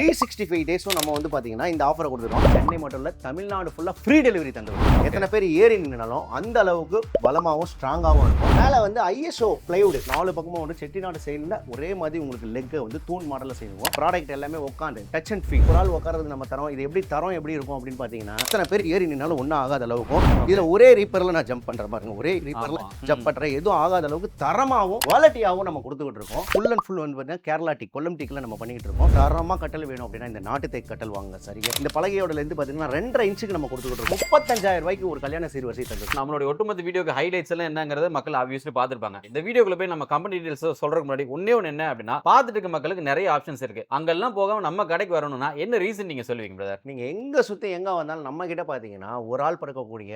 365 டேஸும் நம்ம வந்து பாத்தீங்கன்னா இந்த ஆஃபரை கொடுத்துருவோம். சென்னை மட்டும் இல்ல, தமிழ்நாடு ஃபுல்லா ஃப்ரீ டெலிவரி தந்துருவோம். எத்தனை பேர் ஏறி நின்னாலும் அந்த அளவுக்கு பலமாகவும் ஸ்ட்ராங்காகவும் இருக்கும். மேலே வந்து ஐஎஸ்ஓ பிளைவுட் 4 பக்கமும் வந்து செட்டிநாடு சைடில் ஒரே மாதிரி உங்களுக்கு லெக்கை வந்து தூண் மாடலில் செய்வோம். ப்ராடக்ட் எல்லாமே உட்காந்து டச் அண்ட் ஃபீல் ஒரு ஆள் உட்காரது நம்ம தரோம். இது எப்படி தரம் எப்படி இருக்கும் அப்படின்னு பார்த்தீங்கன்னா, எத்தனை பேர் ஏறி நின்னாலும் ஒன்றும் ஆகாத அளவுக்கும் இதில் ஒரே ரீப்பரில் நான் ஜம்ப் பண்ணுற பாருங்க, ஒரே ரீப்பரில் ஜம்ப் பண்ணுறேன், எதுவும் ஆகாத அளவுக்கு தரமாகவும் குவாலிட்டியாகவும் நம்ம கொடுத்துக்கிட்டு இருக்கோம். ஃபுல் அண்ட் ஃபுல் வந்து பார்த்தீங்கன்னா கேரளா டீ, கொல்லம் டீக்கில் நம்ம பண்ணிக்கிட்டு இருக்கோம். தரமாக கட்டல் வேணும் அப்படின்னா இந்த நாட்டு தேக்கு கட்டல் வாங்க. சரிங்க, இந்த பலகையோட இருந்து பார்த்தீங்கன்னா 2.5 இன்ச்சுக்கு நம்ம கொடுத்துக்கிட்டு இருக்கோம். 35,000 ரூபாய்க்கு ஒரு கல்யாண சீர்வரிசை தந்து. நம்மளுடைய ஒட்டுமொத்த வீடியோக்கு ஹைலைட்ஸ் எல்லாம் என்னங்கிறத மக்கள் ஆப்வியஸ்லி பார்த்துருப்பாங்க. இந்த வீடியோக்குள்ள போய் நம்ம கம்பெனி டீடைல்ஸ் சொல்றதுக்கு முன்னாடி ஒண்ணே ஒன்று என்ன அப்படின்னா, பார்த்துட்டு இருக்க மக்களுக்கு நிறைய ஆப்ஷன்ஸ் இருக்கு. அங்கெல்லாம் போகாம நம்ம கடைக்கு வரணும்னா என்ன ரீசன் நீங்க சொல்லுவீங்க பிரதர்? நீங்க எங்க சுத்தி எங்க வந்தாலும் நம்ம கிட்ட பாத்தீங்கன்னா ஒரு ஆள் படுக்கக்கூடிய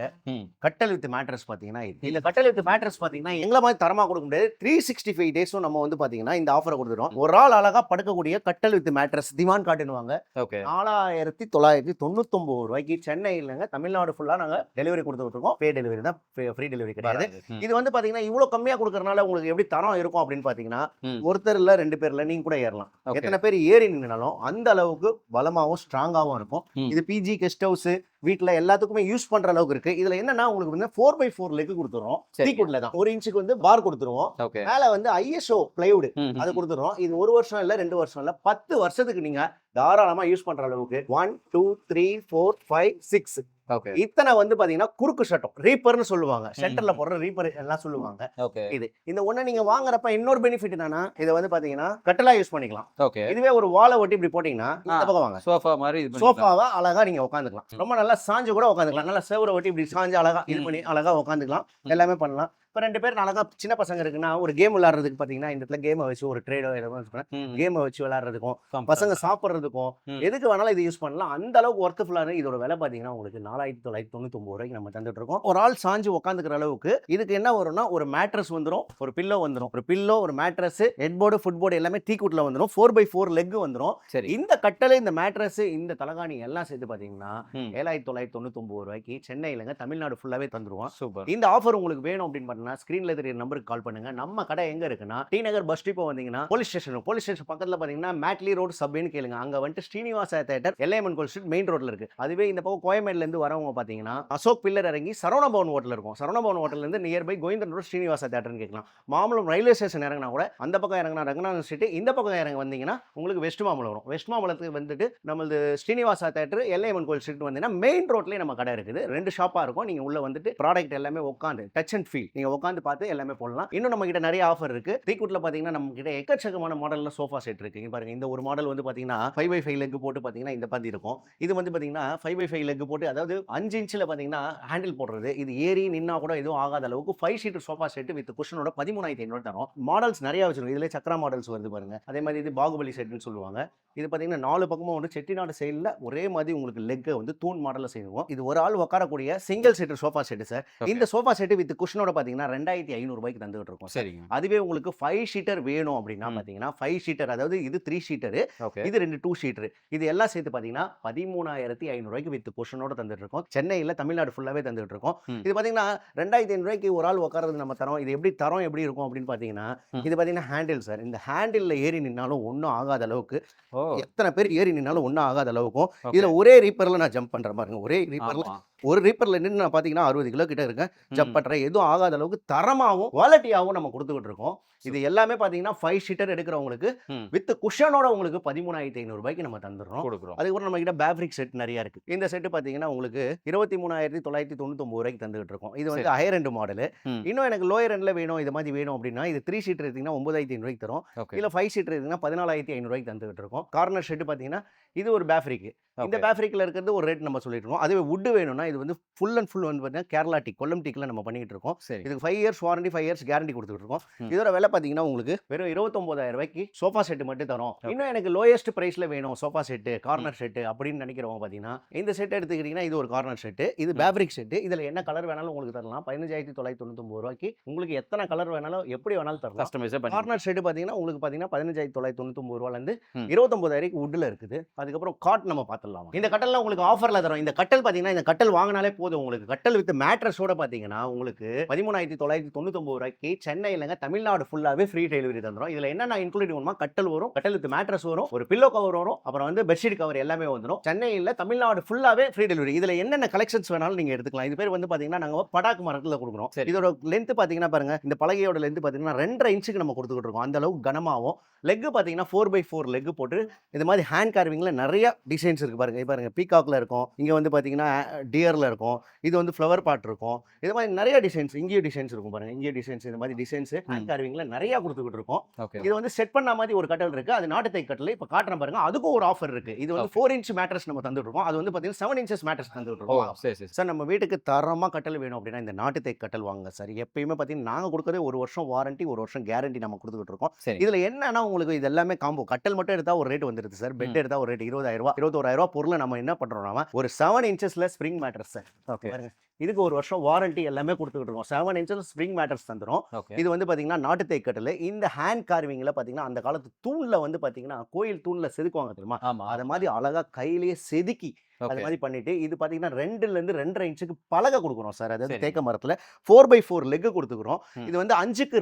கட்டல் வித் மேட்ரஸ் பாத்தீங்கன்னா இந்த கட்டல் வித் மேட்ரஸ் பாத்தீங்கன்னா எங்களை மாதிரி தரமா கொடுக்க முடியாது. 365 டேஸும் நம்ம வந்து பாத்தீங்கன்னா இந்த ஆஃபரை கொடுத்துருவோம். ஒரு ஆள் அழகா படுக்கக்கூடிய கட்டல் வித் மேட்ரஸ் திவான் காட்டுவாங்க. 4,999 ரூபாய்க்கு சென்னையிலங்க தமிழ்நாடு ஃபுல்லா நாங்க டெலிவரி கொடுத்துட்டு இருக்கோம். பே டெலிவரி தான், ஃப்ரீ டெலிவரி கிடையாது. இது வந்து பாத்தீங்கன்னா இவ்வளவு கம்மியா கொடுக்கறதுனால உங்களுக்கு எப்படி தரம் இருக்கும் அப்படின்னு பாத்தீங்கன்னா, ஒருத்தர் இல்ல 2 பேர்ல நீங்க கூட ஏறலாம். எத்தனை பேர் ஏறி நின்னாலும் அந்த அளவுக்கு பலமாவும் ஸ்ட்ராங்காவும் இருக்கும். இது பிஜி கெஸ்ட் ஹவுஸ் வீட்டுல எல்லாத்துக்குமே யூஸ் பண்ற அளவுக்கு இருக்கு. இதுல என்னன்னா உங்களுக்கு வந்து 4x4 லெக் கொடுத்துறோம். டீக்குட்ல தான் 1 இன்ச்சுக்கு வந்து பார் கொடுத்துருவோம். மேல வந்து ஐஎஸ்ஓ பிளைவுட் அது கொடுத்துருவோம். இது 1 வருஷம் இல்ல 2 வருஷம் இல்ல 10 வருஷத்துக்கு நீங்க தாராளமா யூஸ் பண்ற அளவுக்கு 1 2 3 4 5 6 இத்தனை வந்து பாத்தீங்கன்னா குறுக்கு சட்டம் ரீப்பர்னு சொல்லுவாங்க. சென்டர்ல போடுற ரீப்பர் எல்லாம் சொல்லுவாங்க. இது இந்த ஒண்ணு நீங்க வாங்குறப்ப இன்னொரு பெனிஃபிட் என்னன்னா, இதை வந்து பாத்தீங்கன்னா கட்டலா யூஸ் பண்ணிக்கலாம். இதுவே ஒரு வாழை ஒட்டி இப்படி போட்டீங்கன்னா இந்த பக்கம் வாங்க, சோஃபா மாதிரி சோஃபாவா அழகா நீங்க உட்காந்துக்கலாம். ரொம்ப நல்லா சாஞ்சு கூட உட்காந்துக்கலாம். நல்லா சேவரை ஒட்டி இப்படி சாஞ்சு அழகா இது பண்ணி அழகா உட்காந்துக்கலாம். எல்லாமே பண்ணலாம். இப்போ 2 பேர் அழகா சின்ன பசங்க இருக்குன்னா ஒரு கேம் விளையாடுறதுக்கு பாத்தீங்கன்னா இந்த இடத்துல கேமை வச்சு ஒரு ட்ரேடோ கேமை வச்சு விளையாடுறதுக்கும் பசங்க சாப்பிட்றதுக்கும் எதுக்கு வேணாலும் இது யூஸ் பண்ணலாம். அந்த அளவுக்கு ஒர்த்ஃபுல்லான இதோட விலை பாத்தீங்கன்னா உங்களுக்கு 4,999 ரூபாய்க்கு நம்ம தந்துட்டு இருக்கோம். ஒரு ஆள் சாஞ்சு உட்காந்துக்கிற அளவுக்கு இதுக்கு என்ன வரும்னா, ஒரு மேட்ரஸ் வந்துடும், ஒரு பில்லோ வந்துடும். ஒரு பில்லோ, ஒரு mattress, head board, food board எல்லாமே டீக்குட்ல வந்துடும். 4x4 லெக் வந்துடும். இந்த கட்டளை, இந்த மேட்ரஸ், இந்த தலகாணி எல்லாம் சேர்த்து பாத்தீங்கன்னா 7,999 ரூபாய்க்கு சென்னையிலங்க தமிழ்நாடு ஃபுல்லாவே தந்துருவோம். சூப்பர். இந்த ஆஃபர் உங்களுக்கு வேணும் அப்படின்னு ஸ்கிரீன்ல தெரிய நம்பருக்கு கால் பண்ணுங்க. நம்ம கடை எங்க இருக்குன்னா, டி நகர் பஸ் ஸ்டாப் வந்தீங்கன்னா போலீஸ் ஸ்டேஷன் பக்கத்துல பாத்தீங்கன்னா மேட்லி ரோட் சப்வேன்னு கேளுங்க. அங்க வந்து ஸ்ரீனிவாசா தியேட்டர், எல்ஐஎம்என் கோல் ஸ்ட்ரீட் மெயின் ரோட்ல இருக்கு. அதுவே இந்த பக்கம் கோயம்பேடுல இருந்து வரவங்க பாத்தீங்கன்னா அசோக் பில்லர் இறங்கி சரவண பவன் ஹோட்டல் இருக்கும். சரவண பவன் ஹோட்டல்ல இருந்து நியர்பை கோவிந்தன் ரோட் ஸ்ரீனிவாசா தியேட்டர்னு கேட்கலாம். மாமலம் ரயில்வே ஸ்டேஷன் இறங்கினா கூட அந்த பக்கம் இறங்கினா ரங்கநாதன் ஸ்ட்ரீட், இந்த பக்கம் இறங்க வந்தீங்கன்னா உங்களுக்கு வெஸ்ட் மாமலம் வரும். வெஸ்ட் மாமலத்துக்கு வந்துட்டு நம்மளது ஸ்ரீனிவாசா தியேட்டர், எல்ஐஎம்என் கோல் ஸ்ட்ரீட் வந்தீங்கன்னா மெயின் ரோட்லயே நம்ம கடை இருக்குது. 2 ஷாப்பா இருக்கும். நீங்க உள்ள வந்துட்டு ப்ராடக்ட் எல்லாமே உட்காந்து டச் அண்ட் ஃபீல் நீங்க உட்காந்து பார்த்து எல்லாமே போடலாம். இன்னும் நம்ம கிட்ட நிறைய ஆஃபர் இருக்கு. டீக்குட்ல பாத்தீங்கன்னா நம்ம கிட்ட எக்கச்சக்கமான மாடல்ல சோஃபா செட் இருக்கு. இங்க பாருங்க, இந்த ஒரு மாடல் வந்து பாத்தீங்கன்னா 5x5 லெக் போட்டு பாத்தீங்கன்னா இந்த மாதிரி இருக்கும். இது வந்து பாத்தீங்கன்னா 5x5 லெக் போட்டு, அதாவது 5 இன்ச்ல பாத்தீங்கன்னா ஹேண்டில் போடுறது. இது ஏறி நின்னா கூட எதுவும் ஆகாத அளவுக்கு 5 சீட்டர் சோஃபா செட் வித் குஷனோட 13,500 தரும். மாடல்ஸ் நிறைய வச்சிருக்கோம். இதுல சக்கரா மாடல்ஸ் வருது பாருங்க. அதே மாதிரி இது பாகுபலி செட்னு சொல்லுவாங்க. இது பாத்தீங்கன்னா 4 பக்கமும் வந்து செட்டிநாடு சைடுல ஒரே மாதிரி உங்களுக்கு லெக் வந்து தூண் மாடல்ல செய்வோம். இது ஒரு ஆள் உட்காரக்கூடிய single seater sofa set sir. இந்த சோஃபா செட் வித் குஷனோட பாத்தீங்கன்னா 2,500 ரூபாய்க்கு தந்துட்டு இருக்கோம். சரிங்க. அதுவே உங்களுக்கு 5 சீட்டர் வேணும் அப்படின்னா பாத்தீங்கன்னா 5 சீட்டர், அதாவது இது 3 சீட்டர், இது 2 சீட்டர், இது எல்லாம் சேர்த்து பாத்தீங்கன்னா 13,500 ரூபாய்க்கு வித் குஷனோட தந்துட்டு இருக்கோம். சென்னையில தமிழ்நாடு ஃபுல்லாவே தந்துட்டு இருக்கோம். இது பாத்தீங்கன்னா 2,500 ரூபாய்க்கு ஒரு ஆள் உட்காரது நம்ம தரோம். இது எப்படி தரம் எப்படி இருக்கும் அப்படின்னு பாத்தீங்கன்னா, இது பாத்தீங்கன்னா ஹேண்டில் சார். இந்த ஹேண்டில்ல ஏறி நின்னாலும் ஒன்றும் ஆகாத அளவுக்கு, எத்தனை பேர் ஏறி நின்னாலும் ஒன்றும் ஆகாத அளவுக்கும் இதுல ஒரே ரீப்பர்ல நான் ஜம்ப் பண்றேன் பாருங்க. ஒரே ரீப்பர்ல ஒரு ரீப்பர்ல நின்று நான் பாத்தீங்கன்னா 60 கிலோ கிட்ட இருக்கேன். ஜம்ப் பண்றேன், எதுவும் ஆகாத அளவுக்கு தரமாவும் குவாலிட்டியாவும் நம்ம கொடுத்துக்கிட்டு இருக்கோம். இது எல்லாமே பாத்தீங்கன்னா 5 சீட்டர் எடுக்கிறவங்களுக்கு வித் குஷனோட உங்களுக்கு 13,500 ரூபாய்க்கு நம்ம தந்துடுறோம். அதுக்கப்புறம் நம்ம கிட்ட பேப்ரிக் செட் நிறைய இருக்கு. இந்த செட் பாத்தீங்கன்னா உங்களுக்கு 23,999 ரூபாய்க்கு தந்துகிட்டு இருக்கோம். இது வந்து ஹையர் எண்ட் மாடல். இன்னும் எனக்கு லோயர் எண்ட்ல வேணும், இது மாதிரி வேணும் அப்படின்னா இது 3 சீட்டர் எடுத்தீங்கன்னா 9,500 ரூபாய்க்கு தரும். இல்ல 5 சீட்டர் எடுத்தீங்கன்னா 14,500 ரூபாய்க்கு தந்துகிட்டு இருக்கோம். கார்னர் ஷெட் பாத்தீங்கன்னா இது ஒரு பேப்ரிக். இந்த பேப்ரிக்ல இருக்கிறது ஒரு ரேட் நம்ம சொல்லிட்டு இருக்கோம். அதுவே வுட் வேணும்னா இது வந்து ஃபுல் அண்ட் ஃபுல் வந்து பாத்தீங்கன்னா கேரளா டீ, கொல்லம் டீக்ல நம்ம பண்ணிட்டு இருக்கோம். இதுக்கு 5 இயர்ஸ் வாரண்டி, 5 இயர்ஸ் கேரண்டி கொடுத்துட்டு இருக்கோம். இதோட விலை பாத்தீங்கன்னா உங்களுக்கு வெறும் 29,000 ரூபாய்க்கு சோஃபா செட் மட்டும் தரோம். இன்னும் எனக்கு லோயஸ்ட் பிரைஸ்ல வேணும் சோஃபா செட், கார்னர் செட் அப்படின்னு நினைக்கிறவங்க பாத்தீங்கன்னா இந்த செட் எடுத்துக்கிட்டீங்கன்னா இது ஒரு கார்னர் செட், இது பேப்ரிக் செட். இதுல என்ன கலர் வேணாலும் உங்களுக்கு தரலாம். 15,999 ரூபாய்க்கு உங்களுக்கு எத்தனை கலர் வேணாலும் எப்படி வேணாலும் தரலாம். கார்னர் செட் பாத்தீங்கன்னா உங்களுக்கு பாத்தீங்கன்னா 15,999 ரூபாயில இருந்து 29,000 வுட்ல இருக்குது. அதுக்கப்புறம் காட் நம்ம பார்த்துடலாம். இந்த கட்டல்லாம் உங்களுக்கு ஆஃபர்ல தரோம். இந்த கட்டல் பாத்தீங்கன்னா இந்த கட்டல் வாங்கினாலே போதும் உங்களுக்கு. கட்டல் வித் மேட்ரஸோட பாத்தீங்கன்னா உங்களுக்கு 13,999 ரூபாய்க்கு சென்னையிலங்க தமிழ்நாடு ஃபுல்லா ஃபுல்லாவே ஃப்ரீ டெலிவரி தந்துரும். இதுல என்னென்ன இன்க்ளூடிங் வருமா, கட்டல் வரும், கட்டல் வித் மேட்ரஸ் வரும், ஒரு பில்லோ கவர் வரும், அப்புறம் வந்து பெட்ஷீட் கவர் எல்லாமே வந்துரும். சென்னையில தமிழ்நாடு ஃபுல்லாவே ஃப்ரீ டெலிவரி. இதுல என்னென்ன கலெக்ஷன்ஸ் வேணாலும் நீங்க எடுத்துக்கலாம். இது பேர் வந்து பாத்தீங்கன்னா நாங்க படாக்கு மரத்துல கொடுக்குறோம். சரி. இதோட லென்த் பாத்தீங்கன்னா பாருங்க, இந்த பலகையோட லென்த் பாத்தீங்கன்னா 2.5 இன்ச்சுக்கு நம்ம கொடுத்துக்கிட்டு இருக்கோம். அந்த அளவுக்கு கனமாவும், லெக் பாத்தீங்கன்னா 4x4 லெக் போட்டு இது மாதிரி ஹேண்ட் கார்விங்ல நிறைய டிசைன்ஸ் இருக்கு பாருங்க. இது பாருங்க பீகாக்ல இருக்கும், இங்க வந்து பாத்தீங்கன்னா டியர்ல இருக்கும், இது வந்து ஃப்ளவர் பாட் இருக்கும். இது மாதிரி நிறைய டிசைன்ஸ், இங்கேயும் டிசைன்ஸ் இருக்கும் பாருங்க, இங்கேயும் டிசைன்ஸ், இந்த மாதிரி டிசைன்ஸ் ஹேண்ட் கார்விங்ல நிறைய கொடுத்துக்கிட்டு இருக்கோம். ஓகே. இது வந்து செட் பண்ண மாதிரி ஒரு கட்டல் இருக்கு, அது நாட்டு தை கட்டல். இப்ப காட்டுறேன் பாருங்க, அதுக்கும் ஒரு ஆஃபர் இருக்கு. இது வந்து 4 இன்ச் மேட்ரஸ் நம்ம தந்துட்டு இருக்கோம். அது வந்து பாத்தீங்கன்னா 7 இன்ச்சஸ் மேட்ரஸ் தந்துட்டு ஓ இருக்கோம். சரி சரி. சார் நம்ம வீட்டுக்கு தரமா கட்டல் வேணும் அப்படின்னா இந்த நாட்டு தை கட்டல் வாங்குங்க சார். எப்பயுமே பாத்தீங்கன்னா நாங்க கொடுக்கறதே 1 வருஷம் வாரண்டி, 1 வருஷம் கேரண்டி நம்ம கொடுத்துக்கிட்டு இருக்கோம். சரி. இதுல என்னன்னா உங்களுக்கு இது எல்லாமே காம்போ. கட்டல் மட்டும் எடுத்தா ஒரு ரேட் வந்துருது சார். பெட் எடுத்தா ஒரு ரேட் 20,000 ரூபாய், 21,000 ரூபாய் பொருளை நம்ம என்ன பண்றோம்னா ஒரு 7 இன்ச்சஸ்ல ஸ்ப்ரிங் மேட்ரஸ் சார். ஓகே. பாருங்க, இதுக்கு 1 வருஷம் வாரண்டி எல்லாமே கொடுத்துக்கிட்டு இருக்கோம். 7 இன்ச்சஸ் ஸ்ப்ரிங் மேட்ரஸ் தந்துரும். ஓகே. இது வந்து பாத்தீங்கன்னா நாட்டு தை கட்டல். இந்த ஹேண்ட் கார்விங்ல பாத்தீங்கன்னா அந்த காலத்து தூண்ல வந்து பாத்தீங்கன்னா கோயில் தூண்ல செதுக்குவாங்க தெரியுமா, ஆமா. அத மாதிரி அழகா கையிலேயே செதுக்கி அது ஓகே. மாதிரி பண்ணிட்டு, இது பாத்தீங்கன்னா 2ல இருந்து 2.5 இன்ச்சுக்கு பலகை கொடுக்குறோம் சார். அதாவது சரி. தேக்க மரத்துல 4x4 லெக் கொடுத்துக்கிறோம். ம். இது வந்து 5க்கு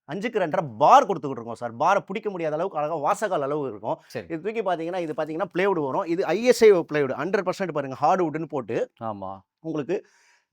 2.5 பார் கொடுத்துக்கிட்டு இருக்கோம் சார். பாரை பிடிக்க முடியாத அளவுக்கு அழகா வாசகால் அளவு இருக்கும். சரி. இது தூக்கி பாத்தீங்கன்னா இது பாத்தீங்கன்னா பிளேவுட் வரும். இது ISI பிளேவுட் 100% பாருங்க, ஹார்ட்வுட்னு போட்டு ஆமா. உங்களுக்கு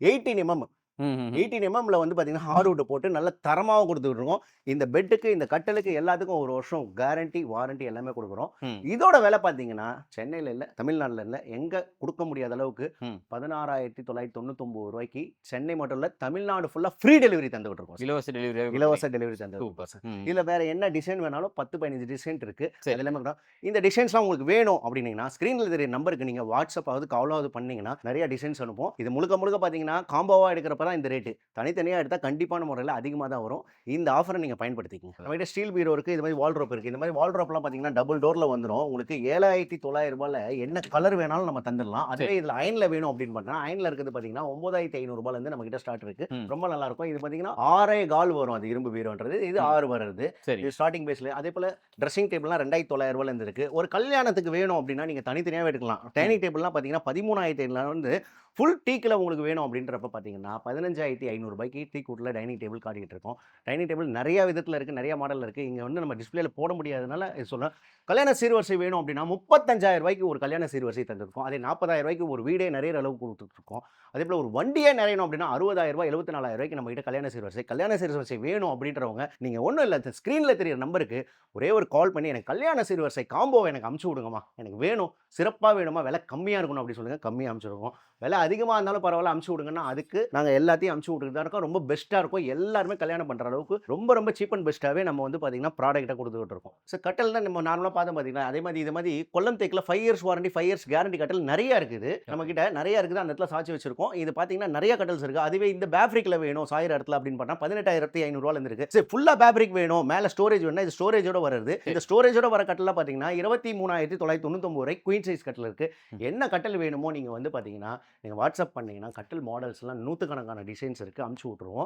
18 mm ம், ம், ம். 18 mmல வந்து பாத்தீங்கன்னா ஹார்ட்வுட் போட்டு நல்ல தரமாவும் கொடுத்துக்கிட்டு இருக்கோம். இந்த பெட்டுக்கு, இந்த கட்டலுக்கு எல்லாத்துக்கும் 1 வருஷம் கேரண்டி, வாரண்டி எல்லாமே கொடுக்குறோம். ம். இதோட விலை பாத்தீங்கன்னா சென்னையில இல்ல, தமிழ்நாட்டுல இல்ல, எங்க கொடுக்க முடியாத அளவுக்கு ம். 16,999 ரூபாய்க்கு சென்னை மட்டும் இல்ல, தமிழ்நாடு ஃபுல்லா ஃப்ரீ டெலிவரி தந்துகிட்டு இருக்கோம் சார். இலவச டெலிவரி. இலவச டெலிவரி தந்துகிட்டு சூப்பர். இருக்கோம் சார். ம். இதுல வேற என்ன டிசைன் வேணாலும் 10, 15 டிசைன் இருக்கு. சரி. அது எல்லாமே கூட இந்த டிசைன்ஸ்லாம் உங்களுக்கு வேணும் அப்படின்னீங்கன்னா ஸ்கிரீன்ல தெரிய நம்பருக்கு நீங்க வாட்ஸ்அப் ஆகுது காலாவது பண்ணீங்கன்னா நிறைய டிசைன்ஸ் அனுப்பும். இது முழுக்க முழுக்க பாத்தீங்கன்னா காம்போவா எடுக்கிறப்ப தான் இந்த ரேட்டு. தனித்தனியா எடுத்தா கண்டிப்பான முறையில் அதிகமாக தான் வரும். இந்த ஆஃபரை நீங்க பயன்படுத்திக்கங்க. நம்மகிட்ட ஸ்டீல் பீரோ இருக்கு, இது மாதிரி வால்ட்ரோப் இருக்கு. இந்த மாதிரி வால்ட்ரோப்லாம் பாத்தீங்கன்னா டபுள் டோர்ல வந்துடும். உங்களுக்கு 7,900 ரூபாயில என்ன கலர் வேணாலும் நம்ம தந்துடலாம். அதுவே சரி. இதுல அயன்ல வேணும் அப்படின்னு பண்ணா அயன்ல இருக்கிறது பாத்தீங்கன்னா 9,500 ரூபாயில இருந்து நம்ம கிட்ட ஸ்டார்ட் இருக்கு. ம். ரொம்ப நல்லா இருக்கும். இது பாத்தீங்கன்னா 6.25 வரும். அது இரும்பு பீரோன்றது, இது 6 வருது. சரி. இது ஸ்டார்டிங் பேஸ்ல. அதே போல ட்ரெஸ்ஸிங் டேபிள்லாம் 2,900 ரூபாயில இருந்து இருக்கு. ஒரு கல்யாணத்துக்கு வேணும் அப்படின்னா நீங்க தனித்தனியாவே எடுக்கலாம். டைனிங் டேபிள்லாம் பாத்தீங்கன்னா 13,500 வந்து ஃபுல் டீக்ல உங்களுக்கு வேணும் அப்படின்றப்ப பாத்தீங்கன்னா 15,500 ரூபாய்க்கு டீக் வுட்ல டைனிங் டேபிள் காட்டிட்டு இருக்கோம். டைனிங் டேபிள் நிறைய விதத்துல இருக்கு, நிறைய மாடல்ல இருக்கு. இங்க வந்து நம்ம டிஸ்ப்ளேல போட முடியாதனால இது சொல்றேன். கல்யாண சீர்வரிசை வேணும் அப்படின்னா 35,000 ரூபாய்க்கு ஒரு கல்யாண சீர்வரிசை தந்திருக்கோம். அதே 40,000 ரூபாய்க்கு ஒரு வீடே நிறைய அளவுக்கு கொடுத்துட்டு இருக்கோம். அதே போல ஒரு வண்டியே நிறையணும் அப்படின்னா 60,000 ரூபாய், 74,000 ரூபாய்க்கு நம்ம கிட்ட கல்யாண சீர்வரிசை. கல்யாண சீர்வரிசை வேணும் அப்படின்றவங்க நீங்க ஒண்ணும் இல்ல, ஸ்கிரீன்ல தெரியுற நம்பருக்கு ஒரே ஒரு கால் பண்ணி எனக்கு கல்யாண சீர்வரிசை காம்போவை எனக்கு அமுச்சு விடுங்கம்மா, எனக்கு வேணும், சிறப்பா வேணுமா, விலை கம்மியா இருக்கணும் அப்படி சொல்லுங்க. கம்மியா அமுச்சிருக்கோம். விலை அதிகமா இருந்தாலும் பரவாயில்ல, அமுச்சு விடுங்கன்னா அதுக்கு நாங்க எல்லாத்தையும் அமுச்சு விட்டுட்டு தான் இருக்கோம். ரொம்ப பெஸ்ட்டா இருக்கும். எல்லாருமே கல்யாணம் பண்ற அளவுக்கு ரொம்ப ரொம்ப சீப் அண்ட் பெஸ்ட்டாவே நம்ம வந்து பாத்தீங்கன்னா ப்ராடக்ட்டை கொடுத்துக்கிட்டு இருக்கோம். ஸோ கட்டல் தான் நம்ம நார்மலா பார்த்தோம் பாத்தீங்களா, அதே மாதிரி இது மாதிரி கொல்லம் தேக்கில் 5 இயர்ஸ் வாரண்டி, 5 இயர்ஸ் கேரண்டி கட்டல் நிறைய இருக்குது. நம்ம கிட்ட நிறைய இருக்குது. அந்த இடத்துல சாட்சி வச்சிருக்கோம். இது பாத்தீங்கன்னா நிறைய கட்டல்ஸ் இருக்கு. அதுவே இந்த ஃபேப்ரிக்ல வேணும் சாயிர இடத்துல அப்படின்னு பார்த்தா 18,500 ரூபாயில இருந்து இருக்கு. சரி, ஃபுல்லா ஃபேப்ரிக் வேணும், மேல ஸ்டோரேஜ் வேணும்னா இது ஸ்டோரேஜோட வருது. இந்த ஸ்டோரேஜோட வர கட்டலாம் பாத்தீங்கன்னா 23,999 ரூபாய் குயின் சைஸ் கட்டல் இருக்கு. என்ன கட்டல் வேணுமோ நீங்க வந்து பாத்தீங்கன்னா நீங்க வாட்ஸ்அப் பண்ணீங்கன்னா கட்டல் மாடல்ஸ்லாம் 100 கணக்கான டிசைன்ஸ் இருக்கு, அமுச்சு விட்டுருவோம்.